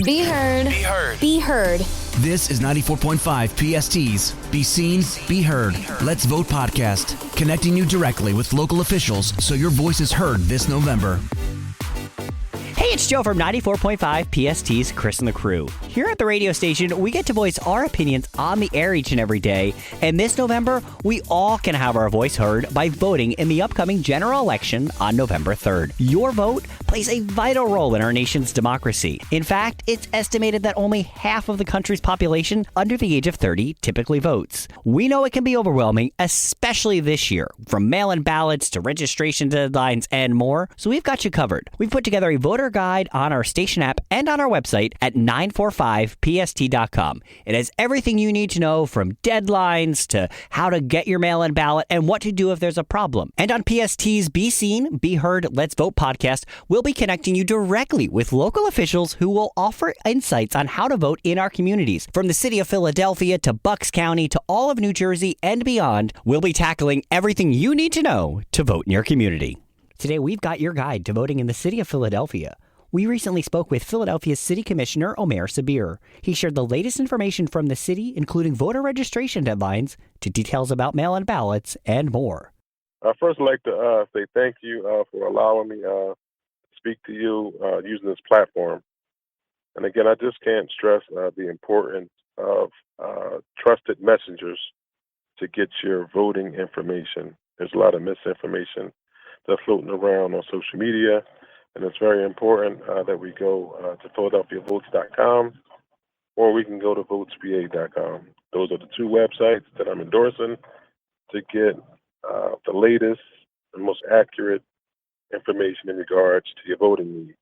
Be heard. Be heard. Be heard. This is 94.5 PST's Be Seen, Be Heard. Let's Vote podcast, connecting you directly with local officials so your voice is heard this November. Hey, it's Joe from 94.5 PST's Chris and the Crew. Here at the radio station, we get to voice our opinions on the air each and every day. And this November, we all can have our voice heard by voting in the upcoming general election on November 3rd. Your vote plays a vital role in our nation's democracy. In fact, it's estimated that only half of the country's population under the age of 30 typically votes. We know it can be overwhelming, especially this year, from mail-in ballots to registration deadlines and more. So we've got you covered. We've put together a voter guide on our station app and on our website at 945pst.com. It has everything you need to know, from deadlines to how to get your mail-in ballot and what to do if there's a problem. And on PST's Be Seen, Be Heard, Let's Vote podcast, we'll be connecting you directly with local officials who will offer insights on how to vote in our communities. From the city of Philadelphia to Bucks County to all of New Jersey and beyond, we'll be tackling everything you need to know to vote in your community. Today, we've got your guide to voting in the city of Philadelphia. We recently spoke with Philadelphia's City Commissioner Omer Sabir. He shared the latest information from the city, including voter registration deadlines, to details about mail-in ballots, and more. I'd first like to say thank you for allowing me to speak to you using this platform. And again, I just can't stress the importance of trusted messengers to get your voting information. There's a lot of misinformation that's floating around on social media, and it's very important that we go to PhiladelphiaVotes.com, or we can go to VotesPA.com. Those are the two websites that I'm endorsing to get the latest and most accurate information in regards to your voting needs.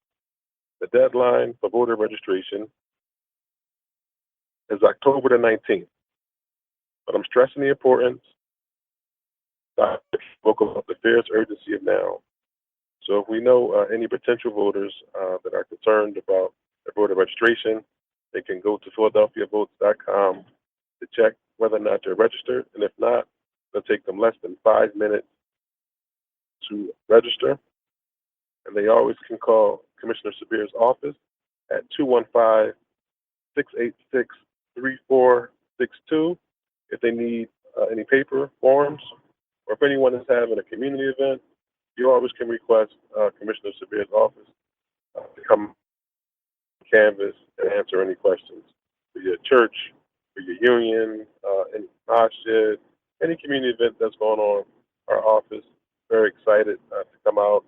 The deadline for voter registration is October the 19th, but I'm stressing the importance. I spoke about the fierce urgency of now. So if we know any potential voters that are concerned about their voter registration, they can go to PhiladelphiaVotes.com to check whether or not they're registered. And if not, it'll take them less than 5 minutes to register. And they always can call Commissioner Sabir's office at 215-686-3462 if they need any paper forms, or if anyone is having a community event. You always can request Commissioner Sabir's office to come canvas and answer any questions for your church, for your union, any masjid, any community event that's going on. Our office very excited to come out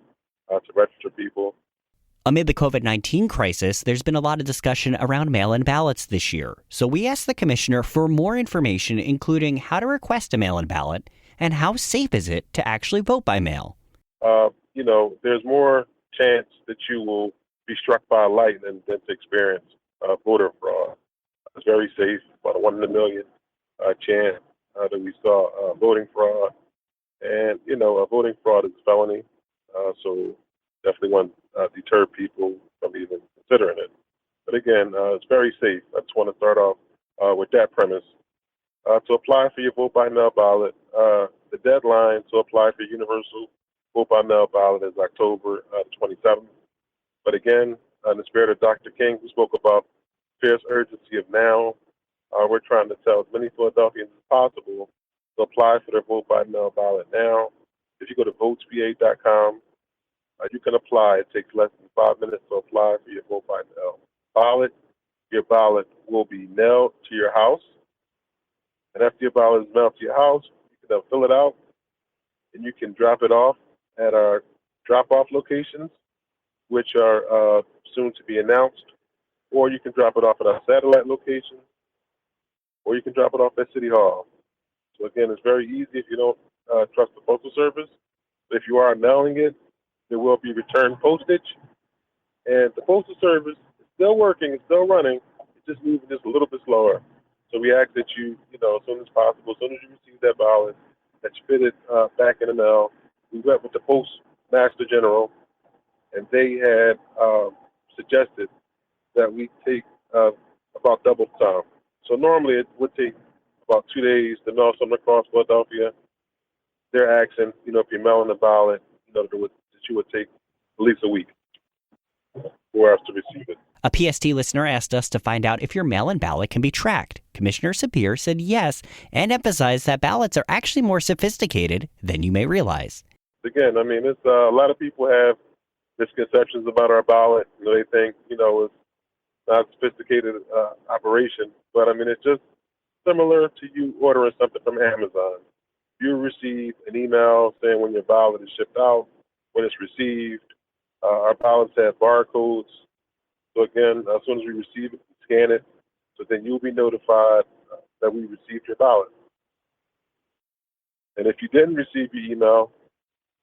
to register people. Amid the COVID-19 crisis, there's been a lot of discussion around mail-in ballots this year. So we asked the commissioner for more information, including how to request a mail-in ballot and how safe is it to actually vote by mail. There's more chance that you will be struck by a light than to experience voter fraud. It's very safe, about a 1 in a million chance that we saw voting fraud. And, voting fraud is a felony, so definitely want to deter people from even considering it. But again, it's very safe. I just want to start off with that premise. To apply for your vote by mail ballot, the deadline to apply for universal vote by mail ballot is October 27th. But again, in the spirit of Dr. King, who spoke about fierce urgency of now, we're trying to tell as many Philadelphians as possible to apply for their vote by mail ballot now. If you go to VotesPA.com, you can apply. It takes less than 5 minutes to apply for your vote by mail ballot. Your ballot will be mailed to your house. And after your ballot is mailed to your house, you can fill it out, and you can drop it off at our drop-off locations, which are soon to be announced, or you can drop it off at our satellite locations, or you can drop it off at City Hall. So again, it's very easy if you don't trust the Postal Service. But if you are mailing it, there will be return postage. And the Postal Service is still working, it's still running, it's just moving just a little bit slower. So we ask that you, as soon as possible, as soon as you receive that ballot, that you fit it back in the mail. We went with the Postmaster General, and they had suggested that we take about double the time. So normally it would take about 2 days to mail something across Philadelphia. They're asking, if you're mailing the ballot, that you would take at least a week for us to receive it. A PST listener asked us to find out if your mail-in ballot can be tracked. Commissioner Sapir said yes and emphasized that ballots are actually more sophisticated than you may realize. Again, I mean, it's a lot of people have misconceptions about our ballot. They think, it's not a sophisticated operation. But, I mean, it's just similar to you ordering something from Amazon. You receive an email saying when your ballot is shipped out, when it's received. Our ballots have barcodes. So, again, as soon as we receive it, we scan it. So then you'll be notified that we received your ballot. And if you didn't receive your email,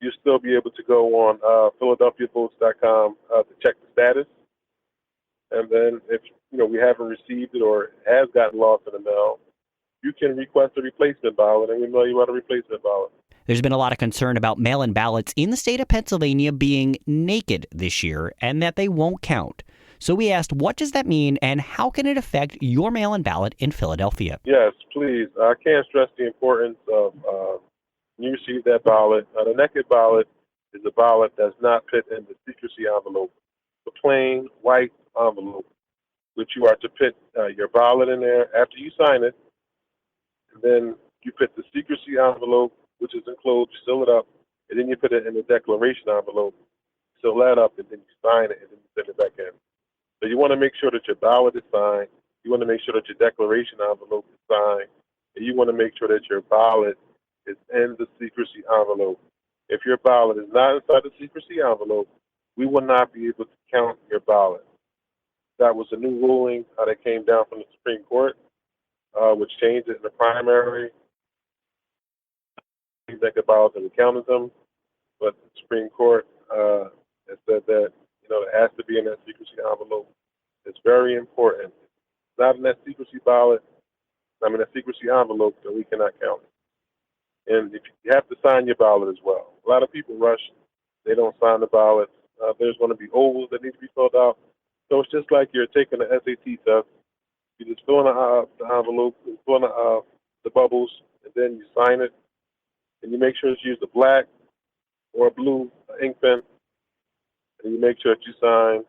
you'll still be able to go on PhiladelphiaVotes.com to check the status. And then if we haven't received it or it has gotten lost in the mail, you can request a replacement ballot and we mail you out a replacement ballot. There's been a lot of concern about mail-in ballots in the state of Pennsylvania being naked this year and that they won't count. So we asked, what does that mean and how can it affect your mail-in ballot in Philadelphia? Yes, please. I can't stress the importance of when you receive that ballot. The naked ballot is a ballot that's not put in the secrecy envelope, the plain white envelope, which you are to put your ballot in there after you sign it. And then you put the secrecy envelope, which is enclosed, you seal it up, and then you put it in the declaration envelope, seal that up, and then you sign it, and then you send it back in. So you want to make sure that your ballot is signed. You want to make sure that your declaration envelope is signed. And you want to make sure that your ballot is in the secrecy envelope. If your ballot is not inside the secrecy envelope, we will not be able to count your ballot. That was a new ruling that came down from the Supreme Court, which changed it in the primary. Naked ballots and we counted them, but the Supreme Court has said that it has to be in that secrecy envelope. It's very important. If it's not in that secrecy secrecy envelope, then we cannot count it. And if you have to sign your ballot as well. A lot of people rush; they don't sign the ballots. There's going to be ovals that need to be filled out. So it's just like you're taking an SAT test. You just fill in the envelope, you fill in the bubbles, and then you sign it. And you make sure to use a black or a blue ink pen. And you make sure that you sign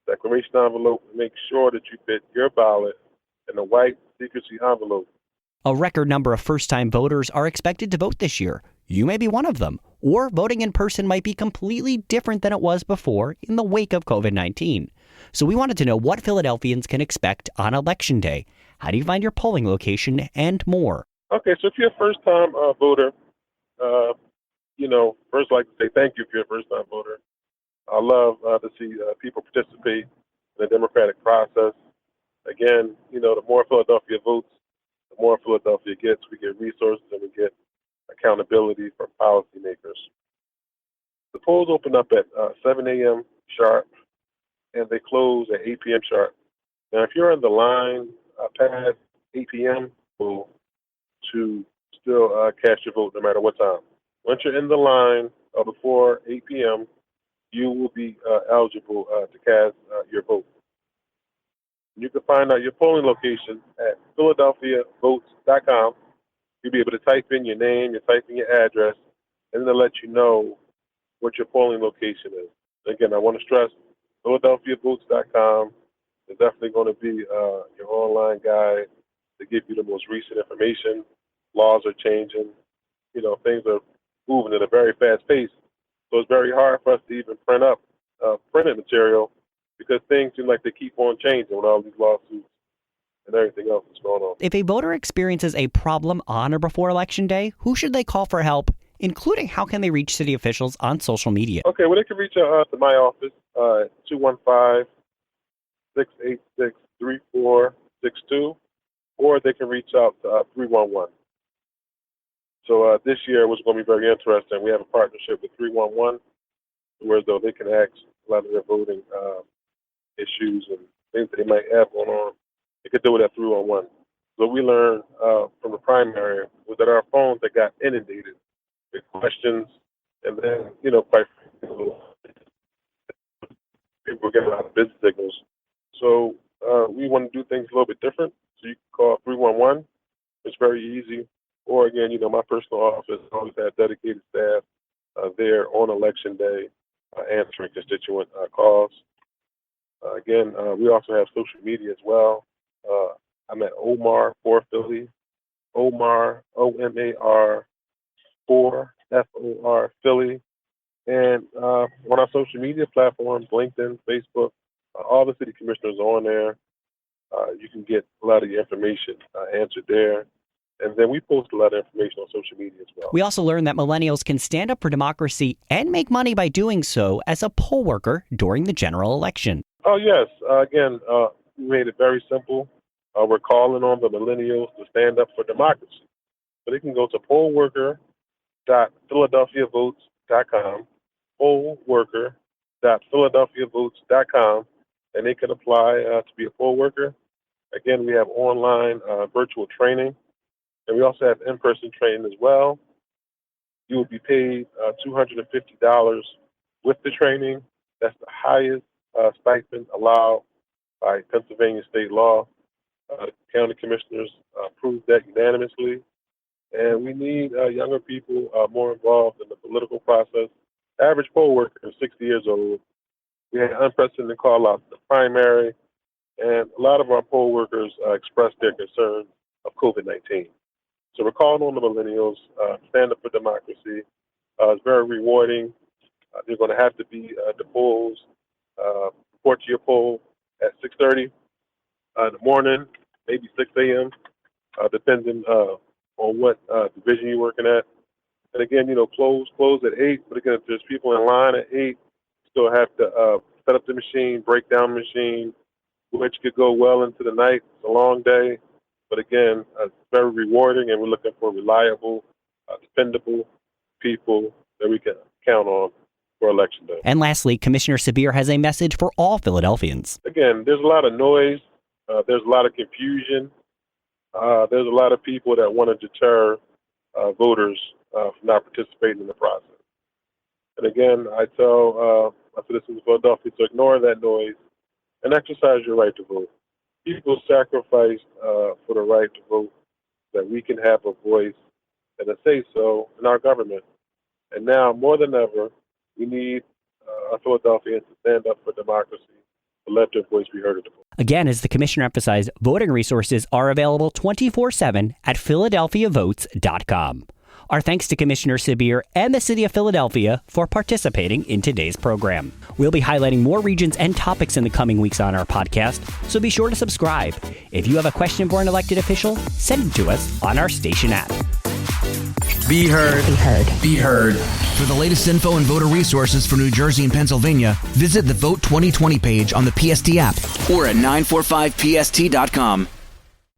the declaration envelope and make sure that you fit your ballot in a white secrecy envelope. A record number of first-time voters are expected to vote this year. You may be one of them. Or voting in person might be completely different than it was before in the wake of COVID-19. So we wanted to know what Philadelphians can expect on Election Day. How do you find your polling location and more? Okay, so if you're a first-time voter, first I'd like to say thank you if you're a first-time voter. I love to see people participate in the democratic process. Again, the more Philadelphia votes, the more Philadelphia gets. We get resources and we get accountability from policymakers. The polls open up at 7 a.m. sharp, and they close at 8 p.m. sharp. Now, if you're on the line past 8 p.m., to still cast your vote no matter what time. Once you're in the line before 8 p.m., you will be eligible to cast your vote. You can find out your polling location at PhiladelphiaVotes.com. You'll be able to type in your name, you type in your address, and they'll let you know what your polling location is. Again, I want to stress PhiladelphiaVotes.com is definitely going to be your online guide to give you the most recent information. Laws are changing. Things are moving at a very fast pace. So it's very hard for us to even print up printed material because things seem like they keep on changing with all these lawsuits and everything else that's going on. If a voter experiences a problem on or before Election Day, who should they call for help, including how can they reach city officials on social media? Okay, well, they can reach out to my office at 215-686-3462, or they can reach out to 311. So this year was going to be very interesting. We have a partnership with 311, where though they can ask a lot of their voting issues and things that they might have going on. They could do it at 311. So we learned from the primary was that our phones that got inundated with questions, and then quite frankly, people were getting a lot of busy signals. So we want to do things a little bit different. So you can call 311. It's very easy. Or again, my personal office always had dedicated staff there on Election Day answering constituent calls. Again, we also have social media as well. I'm at Omar for Philly, Omar, OMAR 4, FOR Philly. And on our social media platforms, LinkedIn, Facebook, all the city commissioners are on there. You can get a lot of your information answered there. And then we post a lot of information on social media as well. We also learned that millennials can stand up for democracy and make money by doing so as a poll worker during the general election. Oh, yes. Again, we made it very simple. We're calling on the millennials to stand up for democracy. So they can go to pollworker.philadelphiavotes.com, pollworker.philadelphiavotes.com, and they can apply to be a poll worker. Again, we have online virtual training, and we also have in-person training as well. You will be paid $250 with the training. That's the highest stipend allowed by Pennsylvania state law. The county commissioners approved that unanimously. And we need younger people more involved in the political process. Average poll worker is 60 years old. We had unprecedented call-outs in the primary, and a lot of our poll workers expressed their concerns of COVID-19. So we're calling on the millennials, stand up for democracy. It's very rewarding. They're going to have to be at the polls, report to your poll at 6:30 in the morning, maybe 6 a.m., depending on what division you're working at. And again, close at 8. But again, if there's people in line at 8, you still have to set up the machine, break down the machine, which could go well into the night. It's a long day. But again, it's very rewarding, and we're looking for reliable, dependable people that we can count on for Election Day. And lastly, Commissioner Sabir has a message for all Philadelphians. Again, there's a lot of noise. There's a lot of confusion. There's a lot of people that want to deter voters from not participating in the process. And again, I tell my citizens of Philadelphia to ignore that noise and exercise your right to vote. People sacrificed for the right to vote so that we can have a voice and a say-so in our government. And now, more than ever, we need our Philadelphians to stand up for democracy, to let their voice be heard at the vote. Again, as the commissioner emphasized, voting resources are available 24/7 at philadelphiavotes.com. Our thanks to Commissioner Sabir and the City of Philadelphia for participating in today's program. We'll be highlighting more regions and topics in the coming weeks on our podcast, so be sure to subscribe. If you have a question for an elected official, send it to us on our station app. Be heard. Be heard. Be heard. For the latest info and voter resources for New Jersey and Pennsylvania, visit the Vote 2020 page on the PST app or at 945pst.com.